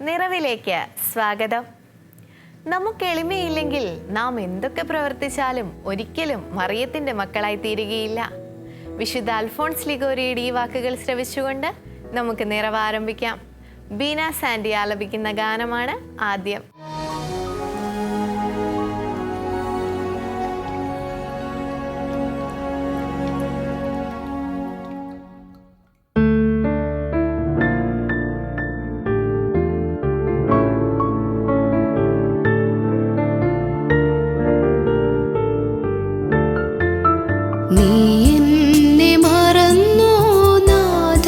നിറവിലേക്ക് സ്വാഗതം. നമുക്ക് എളിമയില്ലെങ്കിൽ നാം എന്തൊക്കെ പ്രവർത്തിച്ചാലും ഒരിക്കലും മറിയത്തിന്റെ മക്കളായി തീരുകയില്ല. വിശുദ്ധ അൽഫോൺസ് ലിഗോരിയുടെ ഈ വാക്കുകൾ ശ്രവിച്ചുകൊണ്ട് നമുക്ക് നിറവ് ആരംഭിക്കാം. ബീന സാൻഡി ആലപിക്കുന്ന ഗാനമാണ് ആദ്യം. നീ എന്നെ മറന്നു നാഥ.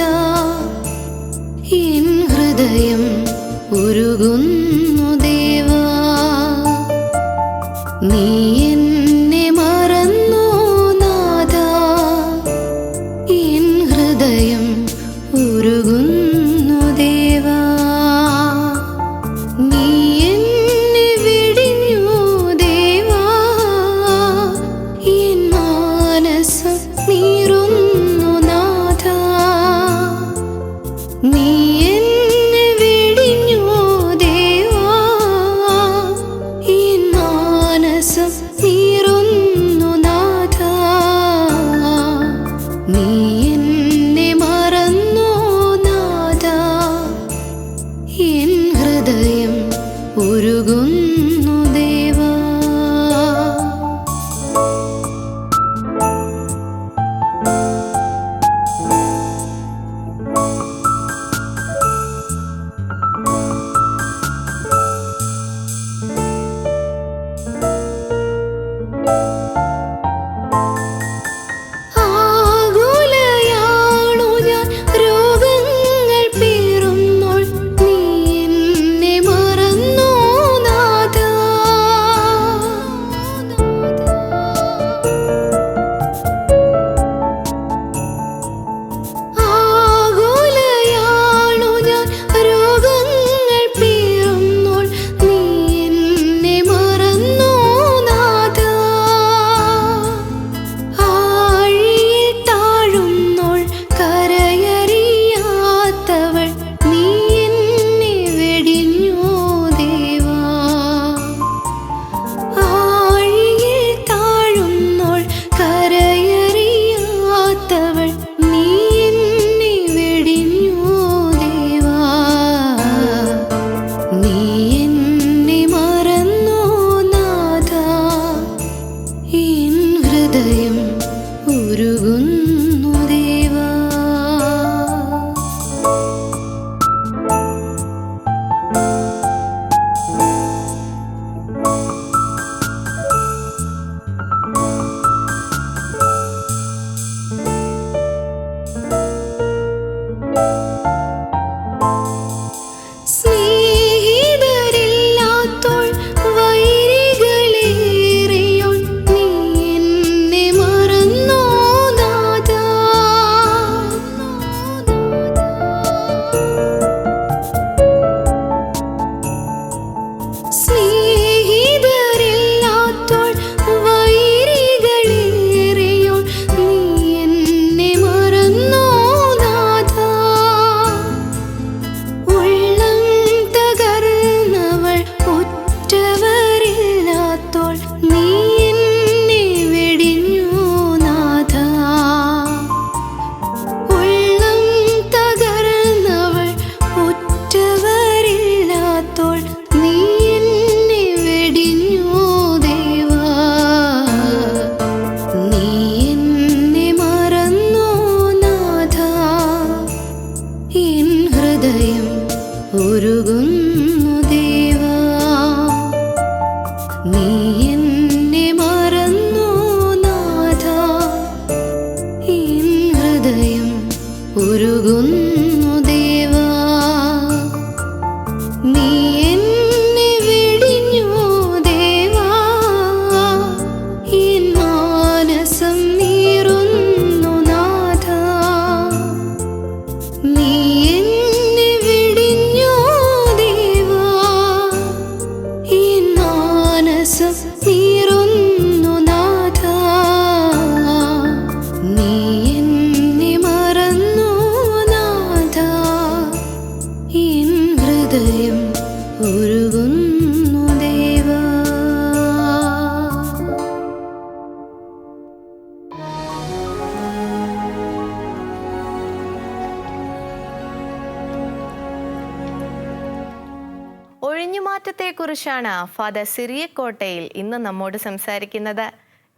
ഒഴിഞ്ഞുമാറ്റത്തെക്കുറിച്ചാണ് ഫാദർ സിറിയക്കോട്ടയിൽ ഇന്ന് നമ്മോട് സംസാരിക്കുന്നത്.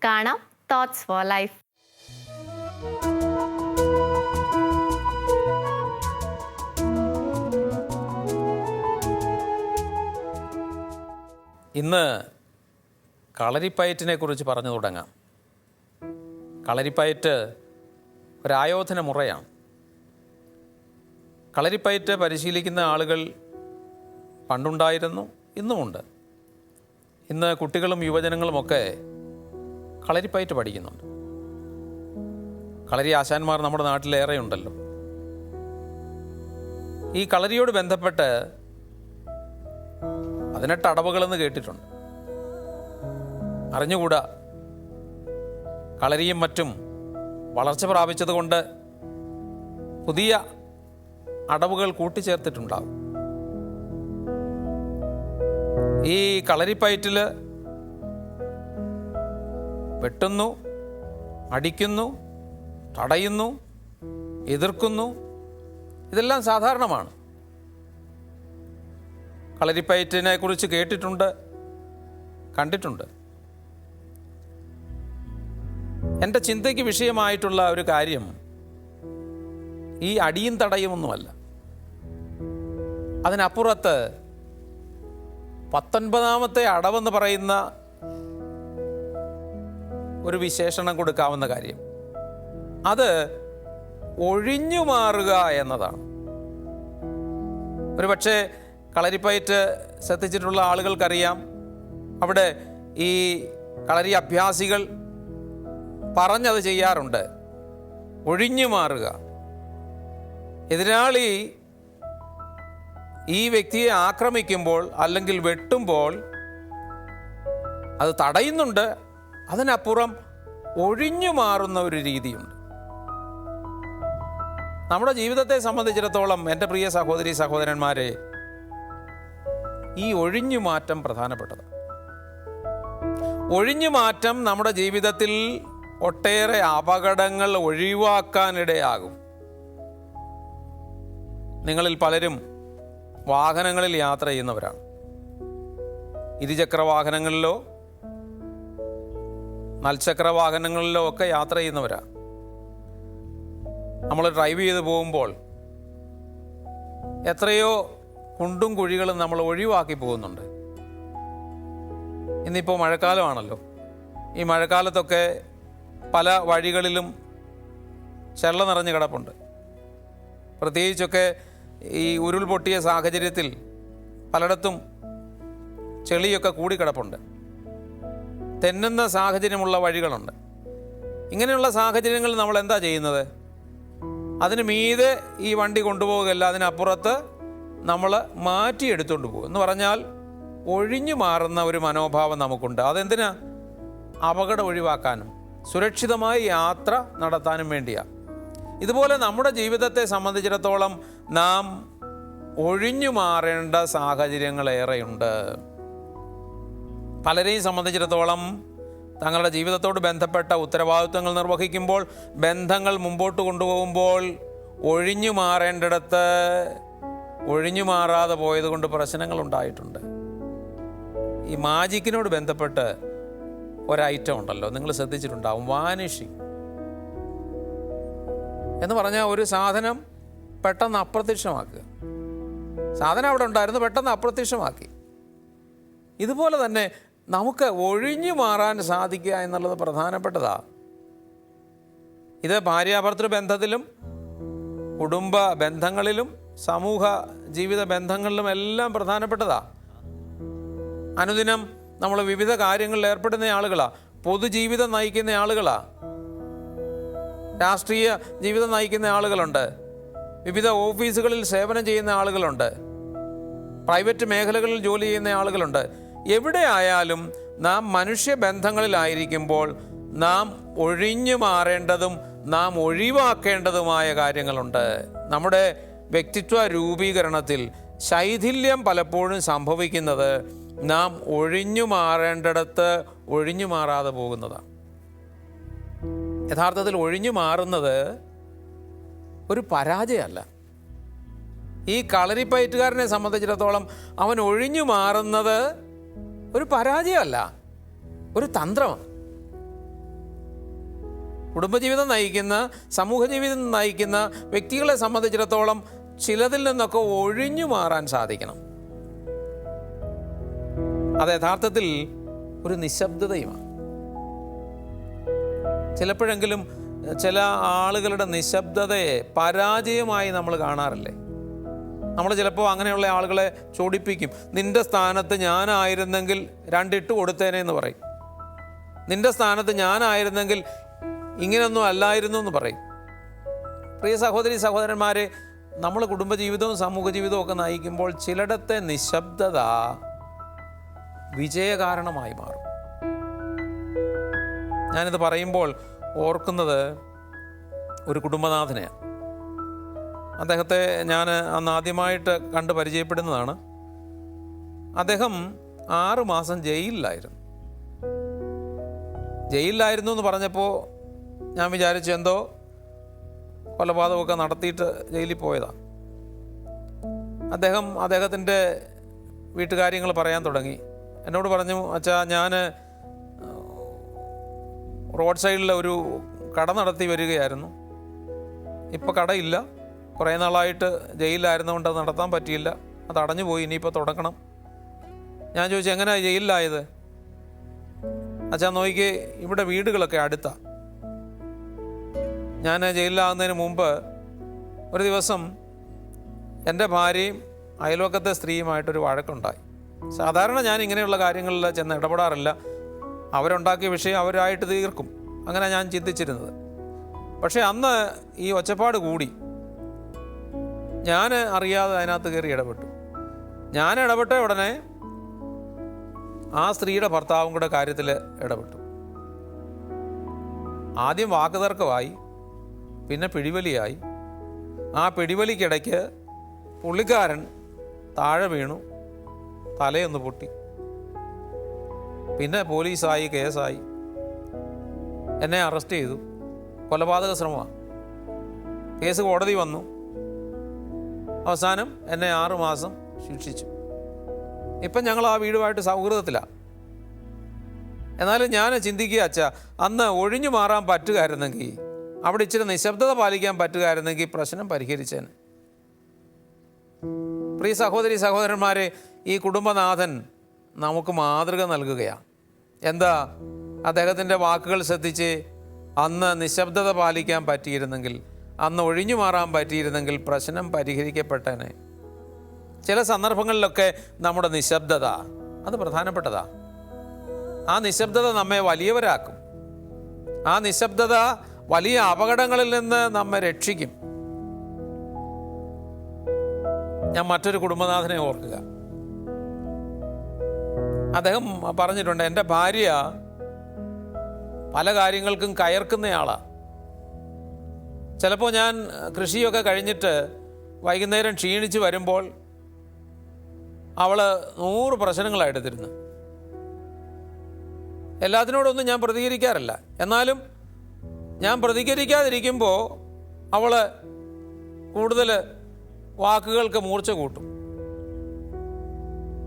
കാണാം തോട്ട്സ് ഫോർ ലൈഫ്. ഇന്ന് കളരിപ്പയറ്റിനെ കുറിച്ച് പറഞ്ഞു തുടങ്ങാം. കളരിപ്പയറ്റ് ഒരായോധന മുറയാണ്. കളരിപ്പയറ്റ് പരിശീലിക്കുന്ന ആളുകൾ പണ്ടുണ്ടായിരുന്നു, ഇന്നുമുണ്ട്. ഇന്ന് കുട്ടികളും യുവജനങ്ങളുമൊക്കെ കളരിപ്പയറ്റ് പഠിക്കുന്നുണ്ട്. കളരി ആശാന്മാർ നമ്മുടെ നാട്ടിലേറെ ഉണ്ടല്ലോ. ഈ കളരിയോട് ബന്ധപ്പെട്ട് 18 അടവുകളെന്ന് കേട്ടിട്ടുണ്ട്. അറിഞ്ഞുകൂടാ. കളരിയും മറ്റും വളർച്ച പ്രാപിച്ചതുകൊണ്ട് പുതിയ അടവുകൾ കൂട്ടിച്ചേർത്തിട്ടുണ്ടാകും. ഈ കളരിപ്പയറ്റിൽ വെട്ടുന്നു, അടിക്കുന്നു, തടയുന്നു, എതിർക്കുന്നു, ഇതെല്ലാം സാധാരണമാണ്. കളരിപ്പയറ്റിനെ കുറിച്ച് കേട്ടിട്ടുണ്ട്, കണ്ടിട്ടുണ്ട്. എൻ്റെ ചിന്തയ്ക്ക് വിഷയമായിട്ടുള്ള ഒരു കാര്യം ഈ അടിയും തടയുമൊന്നുമല്ല. അതിനപ്പുറത്ത് 19ാമത്തെ അടവെന്ന് പറയുന്ന ഒരു വിശേഷണം കൊടുക്കാവുന്ന കാര്യം, അത് ഒഴിഞ്ഞു മാറുക എന്നതാണ്. ഒരു പക്ഷേ കളരിപ്പയറ്റ് ശ്രദ്ധിച്ചിട്ടുള്ള ആളുകൾക്കറിയാം, അവിടെ ഈ കളരി അഭ്യാസികൾ പറഞ്ഞത് ചെയ്യാറുണ്ട്, ഒഴിഞ്ഞു മാറുക. എതിരാളി ഈ വ്യക്തിയെ ആക്രമിക്കുമ്പോൾ അല്ലെങ്കിൽ വെട്ടുമ്പോൾ അത് തടയുന്നുണ്ട്, അതിനപ്പുറം ഒഴിഞ്ഞു മാറുന്ന ഒരു രീതിയുണ്ട്. നമ്മുടെ ജീവിതത്തെ സംബന്ധിച്ചിടത്തോളം എൻ്റെ പ്രിയ സഹോദരി സഹോദരന്മാരെ, ഈ ഒഴിഞ്ഞുമാറ്റം പ്രധാനപ്പെട്ടതാണ്. ഒഴിഞ്ഞുമാറ്റം നമ്മുടെ ജീവിതത്തിൽ ഒട്ടേറെ അപകടങ്ങൾ ഒഴിവാക്കാനിടയാകും. നിങ്ങളിൽ പലരും വാഹനങ്ങളിൽ യാത്ര ചെയ്യുന്നവരാണ്. ഇരുചക്ര വാഹനങ്ങളിലോ നാൽചക്ര വാഹനങ്ങളിലോ ഒക്കെ യാത്ര ചെയ്യുന്നവരാണ്. നമ്മൾ ഡ്രൈവ് ചെയ്ത് പോകുമ്പോൾ എത്രയോ കുണ്ടും കുഴികളും നമ്മൾ ഒഴിവാക്കി പോകുന്നുണ്ട്. ഇന്നിപ്പോൾ മഴക്കാലമാണല്ലോ. ഈ മഴക്കാലത്തൊക്കെ പല വഴികളിലും ചെള്ള നിറഞ്ഞ് കിടപ്പുണ്ട്. പ്രത്യേകിച്ചൊക്കെ ഈ ഉരുൾപൊട്ടിയ സാഹചര്യത്തിൽ പലയിടത്തും ചെളിയൊക്കെ കൂടിക്കിടപ്പുണ്ട്. തെന്നുന്ന സാഹചര്യമുള്ള വഴികളുണ്ട്. ഇങ്ങനെയുള്ള സാഹചര്യങ്ങളിൽ നമ്മൾ എന്താ ചെയ്യുന്നത്? അതിന് മീതെ ഈ വണ്ടി കൊണ്ടുപോകുകയല്ല, അതിനപ്പുറത്ത് നമ്മൾ മാറ്റിയെടുത്തുകൊണ്ട് പോകും. എന്ന് പറഞ്ഞാൽ ഒഴിഞ്ഞു മാറുന്ന ഒരു മനോഭാവം നമുക്കുണ്ട്. അതെന്തിനാ? അപകടം ഒഴിവാക്കാനും സുരക്ഷിതമായി യാത്ര നടത്താനും വേണ്ടിയാണ്. ഇതുപോലെ നമ്മുടെ ജീവിതത്തെ സംബന്ധിച്ചിടത്തോളം നാം ഒഴിഞ്ഞു മാറേണ്ട സാഹചര്യങ്ങളേറെയുണ്ട്. പലരെയും സംബന്ധിച്ചിടത്തോളം തങ്ങളുടെ ജീവിതത്തോട് ബന്ധപ്പെട്ട ഉത്തരവാദിത്വങ്ങൾ നിർവഹിക്കുമ്പോൾ, ബന്ധങ്ങൾ മുമ്പോട്ട് കൊണ്ടുപോകുമ്പോൾ ഒഴിഞ്ഞു മാറേണ്ടിടത്ത് ഒഴിഞ്ഞു മാറാതെ പോയതുകൊണ്ട് പ്രശ്നങ്ങൾ ഉണ്ടായിട്ടുണ്ട്. ഈ മാജിക്കിനോട് ബന്ധപ്പെട്ട് ഒരൈറ്റം ഉണ്ടല്ലോ, നിങ്ങൾ ശ്രദ്ധിച്ചിട്ടുണ്ടാവും, വാനിഷിങ് എന്ന് പറഞ്ഞാൽ ഒരു സാധനം പെട്ടെന്ന് അപ്രത്യക്ഷമാക്കുക. സാധനം അവിടെ ഉണ്ടായിരുന്നു, പെട്ടെന്ന് അപ്രത്യക്ഷമാക്കി. ഇതുപോലെ തന്നെ നമുക്ക് ഒഴിഞ്ഞു മാറാൻ സാധിക്കുക എന്നുള്ളത് പ്രധാനപ്പെട്ടതാണ്. ഇത് ഭാര്യാഭർത്തൃ ബന്ധത്തിലും കുടുംബ ബന്ധങ്ങളിലും സമൂഹ ജീവിത ബന്ധങ്ങളിലും എല്ലാം പ്രധാനപ്പെട്ടതാണ്. അനുദിനം നമ്മൾ വിവിധ കാര്യങ്ങളിൽ ഏർപ്പെടുന്ന ആളുകളാണ്. പൊതുജീവിതം നയിക്കുന്ന ആളുകളാണ്. രാഷ്ട്രീയ ജീവിതം നയിക്കുന്ന ആളുകളുണ്ട്. വിവിധ ഓഫീസുകളിൽ സേവനം ചെയ്യുന്ന ആളുകളുണ്ട്. പ്രൈവറ്റ് മേഖലകളിൽ ജോലി ചെയ്യുന്ന ആളുകളുണ്ട്. എവിടെ ആയാലും നാം മനുഷ്യബന്ധങ്ങളിലായിരിക്കുമ്പോൾ നാം ഒഴിഞ്ഞു മാറേണ്ടതും നാം ഒഴിവാക്കേണ്ടതുമായ കാര്യങ്ങളുണ്ട്. നമ്മുടെ വ്യക്തിത്വ രൂപീകരണത്തിൽ ശൈഥില്യം പലപ്പോഴും സംഭവിക്കുന്നത് നാം ഒഴിഞ്ഞു മാറേണ്ടിടത്ത് ഒഴിഞ്ഞു മാറാതെ പോകുന്നതാണ്. യഥാർത്ഥത്തിൽ ഒഴിഞ്ഞു മാറുന്നത് ഒരു പരാജയമല്ല. ഈ കളരിപ്പയറ്റുകാരനെ സംബന്ധിച്ചിടത്തോളം അവൻ ഒഴിഞ്ഞു മാറുന്നത് ഒരു പരാജയമല്ല, ഒരു തന്ത്രമാണ്. കുടുംബജീവിതം നയിക്കുന്ന, സമൂഹജീവിതം നയിക്കുന്ന വ്യക്തികളെ സംബന്ധിച്ചിടത്തോളം ചിലതിൽ നിന്നൊക്കെ ഒഴിഞ്ഞു മാറാൻ സാധിക്കണം. അത് യഥാർത്ഥത്തിൽ ഒരു നിശബ്ദതയുമാണ്. ചിലപ്പോഴെങ്കിലും ചില ആളുകളുടെ നിശബ്ദതയെ പരാജയമായി നമ്മൾ കാണാറില്ലേ? നമ്മൾ ചിലപ്പോൾ അങ്ങനെയുള്ള ആളുകളെ ചോടിപ്പിക്കും. നിന്റെ സ്ഥാനത്ത് ഞാനായിരുന്നെങ്കിൽ 2 ഇട്ട് കൊടുത്തേനെ എന്ന് പറയും. നിന്റെ സ്ഥാനത്ത് ഞാനായിരുന്നെങ്കിൽ ഇങ്ങനെയൊന്നും അല്ലായിരുന്നു എന്ന് പറയും. പ്രിയ സഹോദരി സഹോദരന്മാരെ, നമ്മൾ കുടുംബജീവിതവും സമൂഹ ജീവിതവും ഒക്കെ നയിക്കുമ്പോൾ ചിലയിടത്തെ നിശബ്ദത വിജയകാരണമായി മാറും. ഞാനിത് പറയുമ്പോൾ ഓർക്കുന്നത് ഒരു കുടുംബനാഥനെയാണ്. അദ്ദേഹത്തെ ഞാൻ അന്ന് ആദ്യമായിട്ട് കണ്ട് പരിചയപ്പെടുന്നതാണ്. അദ്ദേഹം 6 മാസം ജയിലിലായിരുന്നു എന്ന് പറഞ്ഞപ്പോൾ ഞാൻ വിചാരിച്ചു എന്തോ കൊലപാതകമൊക്കെ നടത്തിയിട്ട് ജയിലിൽ പോയതാണ്. അദ്ദേഹത്തിൻ്റെ വീട്ടുകാര്യങ്ങൾ പറയാൻ തുടങ്ങി. എന്നോട് പറഞ്ഞു, അച്ഛാ, ഞാൻ റോഡ് സൈഡിൽ ഒരു കട നടത്തി വരികയായിരുന്നു. ഇപ്പോൾ കടയില്ല, കുറേ നാളായിട്ട് ജയിലിലായിരുന്നുകൊണ്ട് അത് നടത്താൻ പറ്റിയില്ല, അത് അടഞ്ഞു പോയി, ഇനിയിപ്പോൾ തുടങ്ങണം. ഞാൻ ചോദിച്ചു, എങ്ങനെയാണ് ജയിലിലായത്? അച്ഛാ നോക്കിക്കേ, ഇവിടെ വീടുകളൊക്കെ അടുത്താണ്. ഞാൻ ജയിലിലാകുന്നതിന് മുമ്പ് ഒരു ദിവസം എൻ്റെ ഭാര്യയും അയൽവക്കത്തെ സ്ത്രീയുമായിട്ടൊരു വഴക്കുണ്ടായി. സാധാരണ ഞാൻ ഇങ്ങനെയുള്ള കാര്യങ്ങളിൽ ചെന്ന് ഇടപെടാറില്ല. അവരുണ്ടാക്കിയ വിഷയം അവരായിട്ട് തീർക്കും, അങ്ങനെ ഞാൻ ചിന്തിച്ചിരുന്നത്. പക്ഷേ അന്ന് ഈ ഒച്ചപ്പാട് കൂടി. ഞാൻ അറിയാതെ അതിനകത്ത് കയറി ഇടപെട്ടു. ഞാൻ ഇടപെട്ട ഉടനെ ആ സ്ത്രീയുടെ ഭർത്താവും കൂടെ കാര്യത്തിൽ ഇടപെട്ടു. ആദ്യം വാക്കുതർക്കമായി, പിന്നെ പിടിവലിയായി. ആ പിടിവലിക്കിടയ്ക്ക് പുള്ളിക്കാരൻ താഴെ വീണു, തലയൊന്ന് പൊട്ടി. പിന്നെ പോലീസായി, കേസായി, എന്നെ അറസ്റ്റ് ചെയ്തു. കൊലപാതക ശ്രമമാണ്. കേസ് കോടതി വന്നു. അവസാനം എന്നെ 6 മാസം ശിക്ഷിച്ചു. ഇപ്പം ഞങ്ങൾ ആ വീടുമായിട്ട് സൗഹൃദത്തിലാണ്. എന്നാലും ഞാൻ ചിന്തിക്കുക, അച്ഛാ, അന്ന് ഒഴിഞ്ഞു മാറാൻ പറ്റുകയായിരുന്നെങ്കിൽ, അവിടെ ഇച്ചിരി നിശബ്ദത പാലിക്കാൻ പറ്റുകയായിരുന്നെങ്കിൽ പ്രശ്നം പരിഹരിച്ചേന്. പ്രിയ സഹോദരി സഹോദരന്മാരെ, ഈ കുടുംബനാഥൻ നമുക്ക് മാതൃക നൽകുകയാണ്. എന്താ? അദ്ദേഹത്തിൻ്റെ വാക്കുകൾ ശ്രദ്ധിച്ച്, അന്ന് നിശബ്ദത പാലിക്കാൻ പറ്റിയിരുന്നെങ്കിൽ, അന്ന് ഒഴിഞ്ഞു മാറാൻ പറ്റിയിരുന്നെങ്കിൽ പ്രശ്നം പരിഹരിക്കപ്പെട്ടേനെ. ചില സന്ദർഭങ്ങളിലൊക്കെ നമ്മുടെ നിശബ്ദത അത് പ്രധാനപ്പെട്ടതാ. ആ നിശബ്ദത നമ്മെ വലിയവരാക്കും. ആ നിശബ്ദത വലിയ അപകടങ്ങളിൽ നിന്ന് നമ്മെ രക്ഷിക്കും. ഞാൻ മറ്റൊരു കുടുംബനാഥനെ ഓർക്കുക. അദ്ദേഹം പറഞ്ഞിട്ടുണ്ട്, എൻ്റെ ഭാര്യ പല കാര്യങ്ങൾക്കും കയർക്കുന്നയാളാണ്. ചിലപ്പോൾ ഞാൻ കൃഷിയൊക്കെ കഴിഞ്ഞിട്ട് വൈകുന്നേരം ക്ഷീണിച്ച് വരുമ്പോൾ അവൾ 100 പ്രശ്നങ്ങളായിട്ടെടുത്തിരുന്നു. എല്ലാത്തിനോടൊന്നും ഞാൻ പ്രതികരിക്കാറില്ല. എന്നാലും ഞാൻ പ്രതികരിക്കാതിരിക്കുമ്പോൾ അവൾ കൂടുതൽ വാക്കുകൾക്ക് മൂർച്ച കൂട്ടും,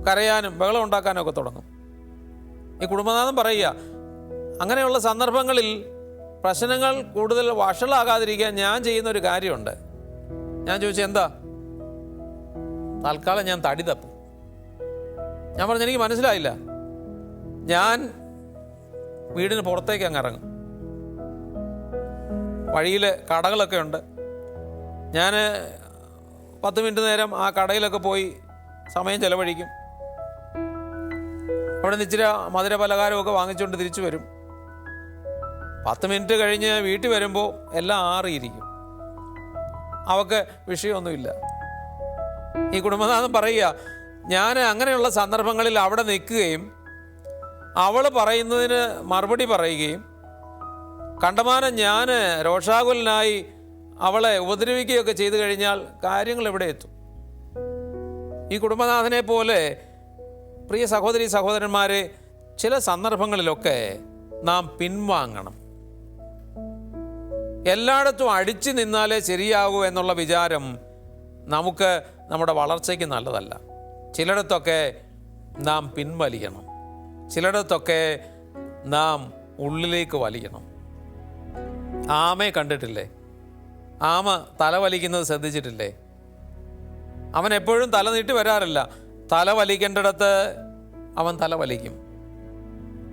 കരയാനും ബഹളം ഉണ്ടാക്കാനും ഒക്കെ തുടങ്ങും. ഈ കുടുംബനാഥൻ പറയുക, അങ്ങനെയുള്ള സന്ദർഭങ്ങളിൽ പ്രശ്നങ്ങൾ കൂടുതൽ വഷളാകാതിരിക്കാൻ ഞാൻ ചെയ്യുന്നൊരു കാര്യമുണ്ട്. ഞാൻ ചോദിച്ചു, എന്താ? തൽക്കാലം ഞാൻ തടി തപ്പും. ഞാൻ പറഞ്ഞു, എനിക്ക് മനസ്സിലായില്ല. ഞാൻ വീടിന് പുറത്തേക്ക് അങ്ങ് ഇറങ്ങും. വഴിയിൽ കടകളൊക്കെ ഉണ്ട്. ഞാൻ 10 മിനിറ്റ് നേരം ആ കടയിലൊക്കെ പോയി സമയം ചെലവഴിക്കും. അവിടെ നിന്ന് ഇച്ചിരി മധുര പലഹാരമൊക്കെ വാങ്ങിച്ചുകൊണ്ട് തിരിച്ചു വരും. 10 മിനിറ്റ് കഴിഞ്ഞ് വീട്ടിൽ വരുമ്പോൾ എല്ലാം ആറിയിരിക്കും. അവൾക്ക് വിഷയമൊന്നുമില്ല. ഈ കുടുംബനാഥൻ പറയുക, ഞാൻ അങ്ങനെയുള്ള സന്ദർഭങ്ങളിൽ അവിടെ നിൽക്കുകയും അവൾ പറയുന്നതിന് മറുപടി പറയുകയും കണ്ടമാനം ഞാൻ രോഷാകുലനായി അവളെ ഉപദ്രവിക്കുകയൊക്കെ ചെയ്തു കഴിഞ്ഞാൽ കാര്യങ്ങൾ എവിടെ എത്തും? ഈ കുടുംബനാഥനെ പോലെ പ്രിയ സഹോദരി സഹോദരന്മാരെ, ചില സന്ദർഭങ്ങളിലൊക്കെ നാം പിൻവാങ്ങണം. എല്ലായിടത്തും അടിച്ചു നിന്നാലേ ശരിയാകൂ എന്നുള്ള വിചാരം നമുക്ക് നമ്മുടെ വളർച്ചയ്ക്ക് നല്ലതല്ല. ചിലയിടത്തൊക്കെ നാം പിൻവലിയണം, ചിലയിടത്തൊക്കെ നാം ഉള്ളിലേക്ക് വലിയണം. ആമയെ കണ്ടിട്ടില്ലേ? ആമ തല വലിക്കുന്നത് ശ്രദ്ധിച്ചിട്ടില്ലേ? അവൻ എപ്പോഴും തല നീട്ടി വരാറില്ല. തല വലിക്കേണ്ടിടത്ത് അവൻ തല വലിക്കും.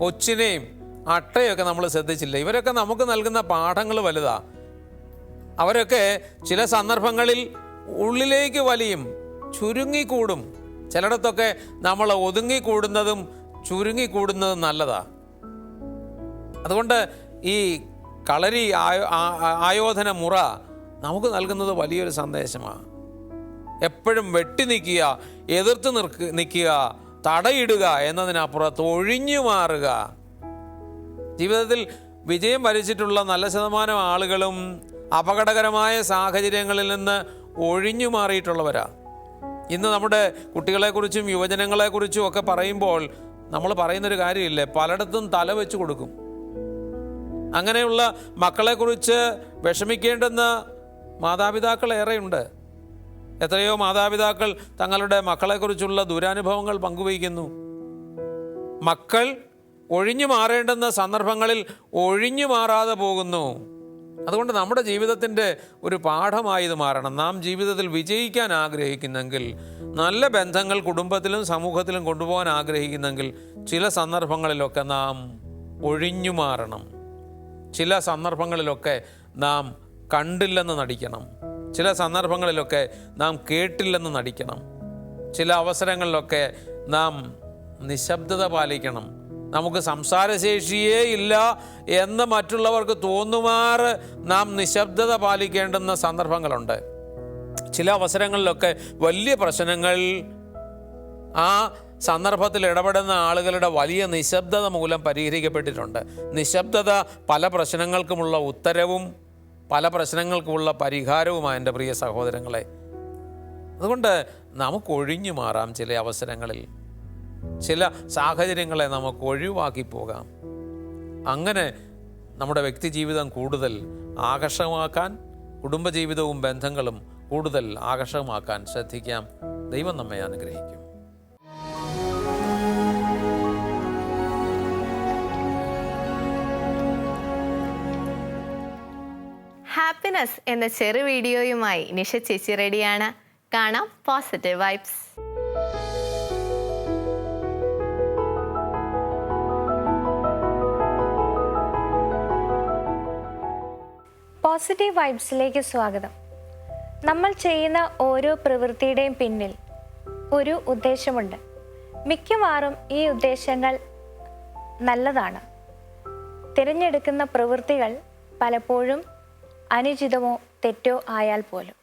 ഒച്ചിനെയും അട്ടയൊക്കെ നമ്മൾ ശ്രദ്ധിച്ചില്ലേ? ഇവരൊക്കെ നമുക്ക് നൽകുന്ന പാഠങ്ങൾ വലുതാ. അവരൊക്കെ ചില സന്ദർഭങ്ങളിൽ ഉള്ളിലേക്ക് വലിയും, ചുരുങ്ങിക്കൂടും. ചിലയിടത്തൊക്കെ നമ്മൾ ഒതുങ്ങിക്കൂടുന്നതും ചുരുങ്ങിക്കൂടുന്നതും നല്ലതാ. അതുകൊണ്ട് ഈ കളരി ആയോധന മുറ നമുക്ക് നൽകുന്നത് വലിയൊരു സന്ദേശമാണ്. എപ്പോഴും വെട്ടി നിൽക്കുക, എതിർത്ത് നിൽക്കുക, തടയിടുക എന്നതിനപ്പുറത്ത് ഒഴിഞ്ഞു മാറുക. ജീവിതത്തിൽ വിജയം വരിച്ചിട്ടുള്ള നല്ല ശതമാനം ആളുകളും അപകടകരമായ സാഹചര്യങ്ങളിൽ നിന്ന് ഒഴിഞ്ഞു മാറിയിട്ടുള്ളവരാണ്. ഇന്ന് നമ്മുടെ കുട്ടികളെക്കുറിച്ചും യുവജനങ്ങളെക്കുറിച്ചും ഒക്കെ പറയുമ്പോൾ നമ്മൾ പറയുന്നൊരു കാര്യമില്ലേ, പലയിടത്തും തല വെച്ച് കൊടുക്കും. അങ്ങനെയുള്ള മക്കളെക്കുറിച്ച് വിഷമിക്കേണ്ടുന്ന മാതാപിതാക്കൾ ഏറെയുണ്ട്. എത്രയോ മാതാപിതാക്കൾ തങ്ങളുടെ മക്കളെക്കുറിച്ചുള്ള ദുരനുഭവങ്ങൾ പങ്കുവയ്ക്കുന്നു. മക്കൾ ഒഴിഞ്ഞു മാറേണ്ടുന്ന സന്ദർഭങ്ങളിൽ ഒഴിഞ്ഞു മാറാതെ പോകുന്നു. അതുകൊണ്ട് നമ്മുടെ ജീവിതത്തിൻ്റെ ഒരു പാഠമായി ഇത് മാറണം. നാം ജീവിതത്തിൽ വിജയിക്കാൻ ആഗ്രഹിക്കുന്നെങ്കിൽ, നല്ല ബന്ധങ്ങൾ കുടുംബത്തിലും സമൂഹത്തിലും കൊണ്ടുപോകാൻ ആഗ്രഹിക്കുന്നെങ്കിൽ ചില സന്ദർഭങ്ങളിലൊക്കെ നാം ഒഴിഞ്ഞു മാറണം. ചില സന്ദർഭങ്ങളിലൊക്കെ നാം കണ്ടില്ലെന്ന് നടിക്കണം. ചില സന്ദർഭങ്ങളിലൊക്കെ നാം കേട്ടില്ലെന്ന് നടിക്കണം. ചില അവസരങ്ങളിലൊക്കെ നാം നിശബ്ദത പാലിക്കണം. നമുക്ക് സംസാരശേഷിയേ ഇല്ല എന്ന് മറ്റുള്ളവർക്ക് തോന്നുമാറ് നാം നിശബ്ദത പാലിക്കേണ്ടുന്ന സന്ദർഭങ്ങളുണ്ട്. ചില അവസരങ്ങളിലൊക്കെ വലിയ പ്രശ്നങ്ങൾ ആ സന്ദർഭത്തിൽ ഇടപെടുന്ന ആളുകളുടെ വലിയ നിശബ്ദത മൂലം പരിഹരിക്കപ്പെട്ടിട്ടുണ്ട്. നിശബ്ദത പല പ്രശ്നങ്ങൾക്കുമുള്ള ഉത്തരവും പല പ്രശ്നങ്ങൾക്കുമുള്ള പരിഹാരവുമാണ് എൻ്റെ പ്രിയ സഹോദരങ്ങളെ. അതുകൊണ്ട് നമുക്ക് ഒഴിഞ്ഞു മാറാം. ചില അവസരങ്ങളിൽ ചില സാഹചര്യങ്ങളെ നമുക്ക് ഒഴിവാക്കി പോകാം. അങ്ങനെ നമ്മുടെ വ്യക്തി ജീവിതം കൂടുതൽ ആകർഷകമാക്കാൻ, കുടുംബജീവിതവും ബന്ധങ്ങളും കൂടുതൽ ആകർഷകമാക്കാൻ ശ്രദ്ധിക്കാം. ദൈവം നമ്മെ അനുഗ്രഹിക്കും. ഹാപ്പിനെസ് എന്ന ചെറു വീഡിയോയുമായി നിഷ ചേച്ചി റെഡിയാണ്. കാണാം പോസിറ്റീവ് വൈബ്സ്. പോസിറ്റീവ് വൈബ്സിലേക്ക് സ്വാഗതം. നമ്മൾ ചെയ്യുന്ന ഓരോ പ്രവൃത്തിയുടെയും പിന്നിൽ ഒരു ഉദ്ദേശമുണ്ട്. മിക്കവാറും ഈ ഉദ്ദേശങ്ങൾ നല്ലതാണ്. തിരഞ്ഞെടുക്കുന്ന പ്രവൃത്തികൾ പലപ്പോഴും അനുചിതമോ തെറ്റോ ആയാൽ പോലും.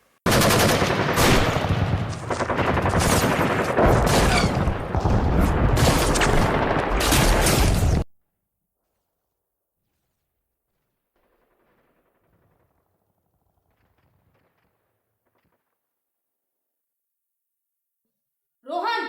रोहन,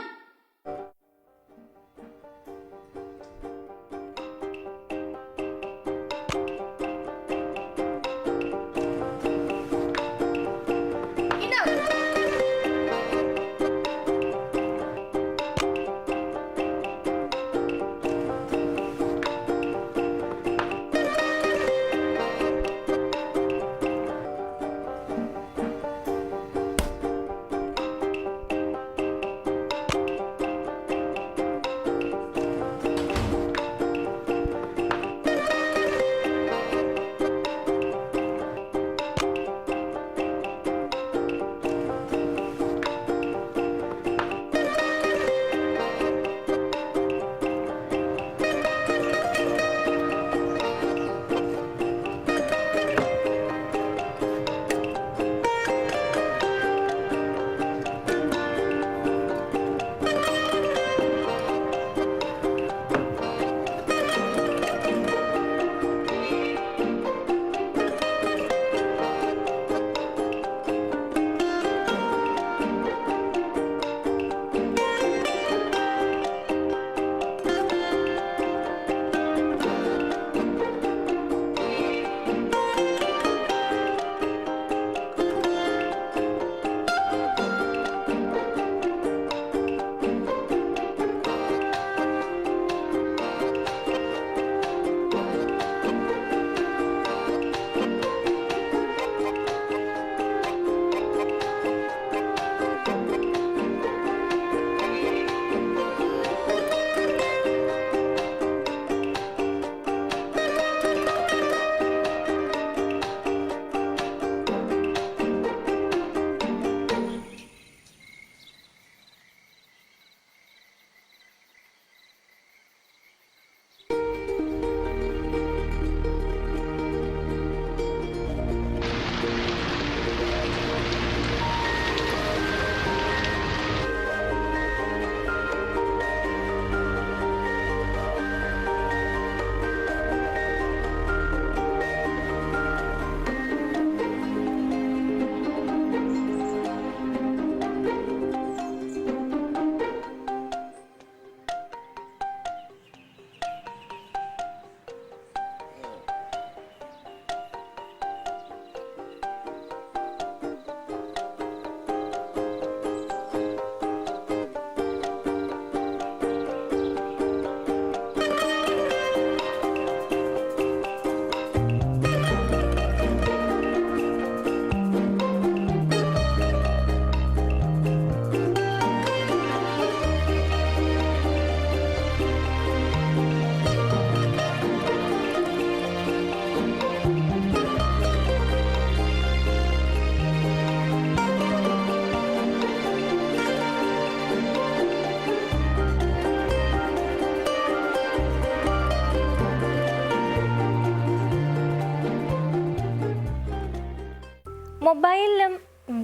മൊബൈലിലും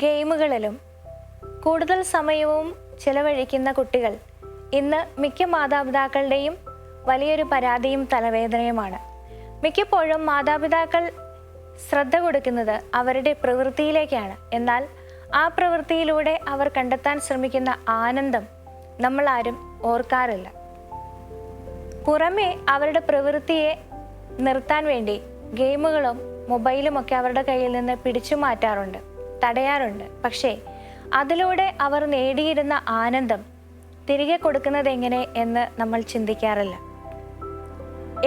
ഗെയിമുകളിലും കൂടുതൽ സമയവും ചിലവഴിക്കുന്ന കുട്ടികൾ ഇന്ന് മിക്ക മാതാപിതാക്കളുടെയും വലിയൊരു പരാതിയും തലവേദനയുമാണ്. മിക്കപ്പോഴും മാതാപിതാക്കൾ ശ്രദ്ധ കൊടുക്കുന്നത് അവരുടെ പ്രവൃത്തിയിലേക്കാണ്. എന്നാൽ ആ പ്രവൃത്തിയിലൂടെ അവർ കണ്ടെത്താൻ ശ്രമിക്കുന്ന ആനന്ദം നമ്മൾ ആരും ഓർക്കാറില്ല. പുറമേ അവരുടെ പ്രവൃത്തിയെ നിർത്താൻ വേണ്ടി ഗെയിമുകളും മൊബൈലും ഒക്കെ അവരുടെ കയ്യിൽ നിന്ന് പിടിച്ചു മാറ്റാറുണ്ട്, തടയാറുണ്ട്. പക്ഷേ അതിലൂടെ അവർ നേടിയിരുന്ന ആനന്ദം തിരികെ കൊടുക്കുന്നത് എങ്ങനെ എന്ന് നമ്മൾ ചിന്തിക്കാറില്ല.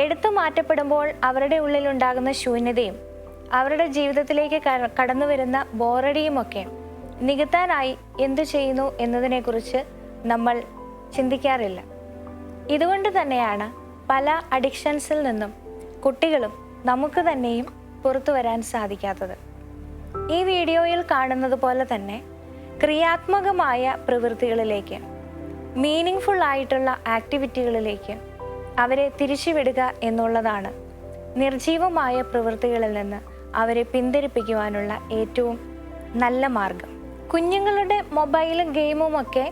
എടുത്തു മാറ്റപ്പെടുമ്പോൾ അവരുടെ ഉള്ളിലുണ്ടാകുന്ന ശൂന്യതയും അവരുടെ ജീവിതത്തിലേക്ക് കടന്നു വരുന്ന ബോറടിയുമൊക്കെ നികത്താനായി എന്തു ചെയ്യുന്നു എന്നതിനെക്കുറിച്ച് നമ്മൾ ചിന്തിക്കാറില്ല. ഇതുകൊണ്ട് തന്നെയാണ് പല അഡിക്ഷൻസിൽ നിന്നും കുട്ടികളും നമുക്ക് തന്നെയും പുറത്തു വരാൻ സാധിക്കാത്തത്. ഈ വീഡിയോയിൽ കാണുന്നത് പോലെ തന്നെ ക്രിയാത്മകമായ പ്രവൃത്തികളിലേക്ക്, മീനിങ് ഫുൾ ആയിട്ടുള്ള ആക്ടിവിറ്റികളിലേക്ക് അവരെ തിരിച്ചുവിടുക എന്നുള്ളതാണ് നിർജീവമായ പ്രവൃത്തികളിൽ നിന്ന് അവരെ പിന്തിരിപ്പിക്കുവാനുള്ള ഏറ്റവും നല്ല മാർഗം. കുഞ്ഞുങ്ങളുടെ മൊബൈലും ഗെയിമും ഒക്കെ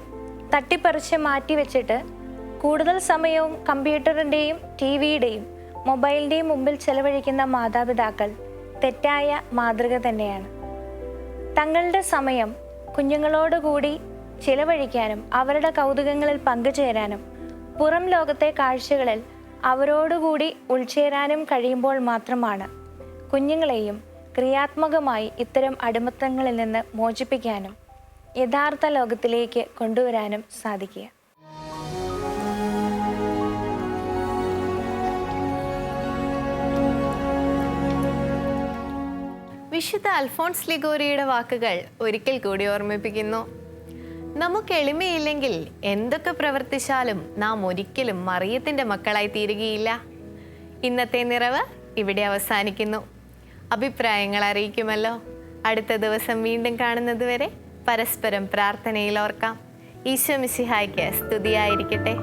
തട്ടിപ്പറിച്ച് മാറ്റിവെച്ചിട്ട് കൂടുതൽ സമയവും കമ്പ്യൂട്ടറിൻ്റെയും ടിവിയുടെയും മൊബൈലിൻ്റെയും മുമ്പിൽ ചെലവഴിക്കുന്ന മാതാപിതാക്കൾ തെറ്റായ മാതൃക തന്നെയാണ്. തങ്ങളുടെ സമയം കുഞ്ഞുങ്ങളോടുകൂടി ചിലവഴിക്കാനും അവരുടെ കൗതുകങ്ങളിൽ പങ്കുചേരാനും പുറം ലോകത്തെ കാഴ്ചകളിൽ അവരോടുകൂടി ഉൾച്ചേരാനും കഴിയുമ്പോൾ മാത്രമാണ് കുഞ്ഞുങ്ങളെയും ക്രിയാത്മകമായി ഇത്തരം അടിമത്തങ്ങളിൽ നിന്ന് മോചിപ്പിക്കാനും യഥാർത്ഥ ലോകത്തിലേക്ക് കൊണ്ടുവരാനും സാധിക്കുക. വിശുദ്ധ അൽഫോൺസ് ലിഗോരിയുടെ വാക്കുകൾ ഒരിക്കൽ കൂടി ഓർമ്മിപ്പിക്കുന്നു. നമുക്ക് എളിമയില്ലെങ്കിൽ എന്തൊക്കെ പ്രവർത്തിച്ചാലും നാം ഒരിക്കലും മറിയത്തിൻ്റെ മക്കളായി തീരുകയില്ല. ഇന്നത്തെ നിറവ് ഇവിടെ അവസാനിക്കുന്നു. അഭിപ്രായങ്ങൾ അറിയിക്കുമല്ലോ. അടുത്ത ദിവസം വീണ്ടും കാണുന്നത് വരെ പരസ്പരം പ്രാർത്ഥനയിൽ ഓർക്കാം. ഈശോ മിശിഹായ്ക്ക് സ്തുതിയായിരിക്കട്ടെ.